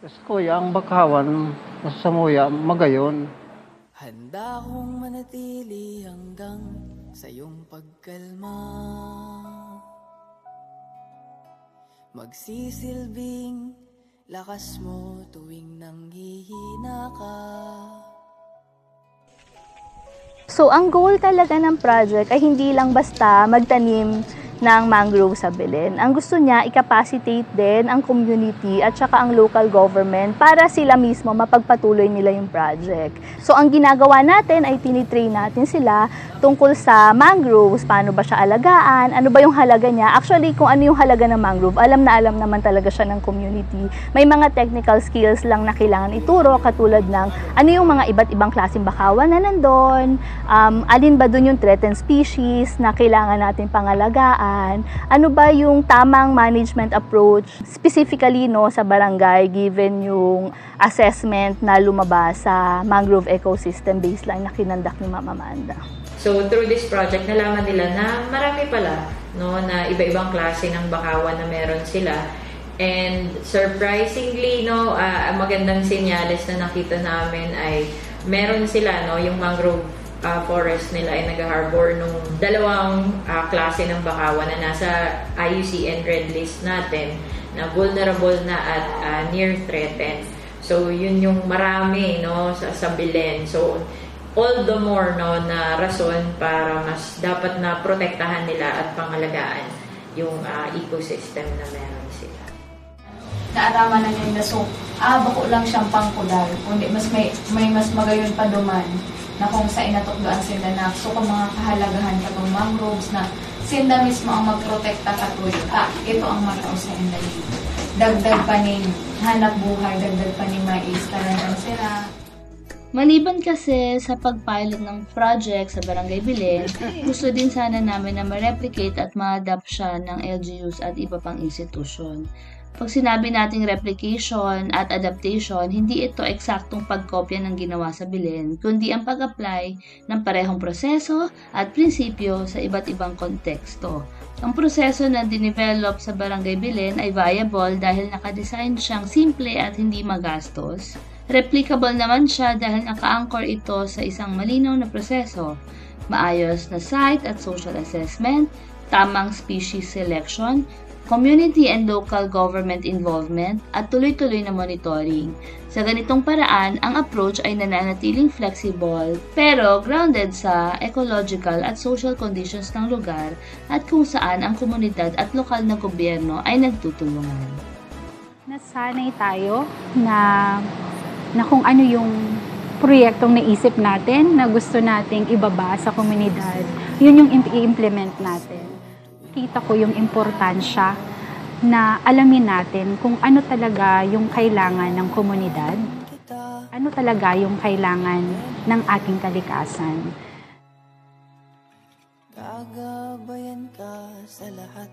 Kasi kuya, ang bakawan sa Samuya, magayon. Handa akong manatili hanggang sa iyong pagkalma. Magsisilbing lakas mo tuwing nanghihina ka. So, ang goal talaga ng project ay hindi lang basta magtanim ng mangrove sa Belen. Ang gusto niya, i-capacitate din ang community at saka ang local government para sila mismo mapagpatuloy nila yung project. So, ang ginagawa natin ay tinitrain natin sila tungkol sa mangroves, paano ba siya alagaan, ano ba yung halaga niya. Actually, kung ano yung halaga ng mangrove, alam na alam naman talaga siya ng community. May mga technical skills lang na kailangan ituro, katulad ng ano yung mga iba't ibang klaseng bakawan na nandun, alin ba dun yung threatened species na kailangan natin pangalagaan, ano ba yung tamang management approach, specifically no, sa barangay, given yung assessment na lumabas sa mangrove ecosystem baseline na kinandak ni Mama Amanda. So through this project, nalaman nila na marami pala, no, na iba-ibang klase ng bakawan na meron sila. And surprisingly, no, magandang senyales na nakita namin ay meron sila, no, yung mangrove forest nila ay nag-harbor nung dalawang klase ng bakawan na nasa IUCN Red List natin na vulnerable na at near threatened. So yun yung marami, no, sa Belen. So all the more, no, na rason para mas dapat na protektahan nila at pangalagaan yung ecosystem na meron sila. Naaraman na nila, so bako lang siyang pangkudal, kundi may mas magayon pa duman na kung sa inatukdoan sila na so kung mga kahalagahan katong mangroves na sila mismo ang magprotekta katuyo. Ito ang matao sa inday. Dagdag pa ning hanap buhay, dagdag pa ning mais, talagang sila. Maliban kasi sa pagpilot ng project sa Barangay Belen, gusto din sana namin na ma-replicate at ma-adapt siya ng LGUs at iba pang institusyon. Pag sinabi nating replication at adaptation, hindi ito eksaktong pagkopya ng ginawa sa Belen, kundi ang pag-apply ng parehong proseso at prinsipyo sa iba't ibang konteksto. Ang proseso na dinevelop sa Barangay Belen ay viable dahil nakadesign siyang simple at hindi magastos. Replicable naman siya dahil naka-anchor ito sa isang malinaw na proseso, maayos na site at social assessment, tamang species selection, community and local government involvement, at tuloy-tuloy na monitoring. Sa ganitong paraan, ang approach ay nananatiling flexible pero grounded sa ecological at social conditions ng lugar at kung saan ang komunidad at lokal na gobyerno ay nagtutulungan. Nasanay tayo na kung ano yung proyektong naisip natin na gusto nating ibaba sa komunidad, yun yung i-implement natin. Kita ko yung importansya na alamin natin kung ano talaga yung kailangan ng komunidad, ano talaga yung kailangan ng ating kalikasan. Gagabayan ka sa lahat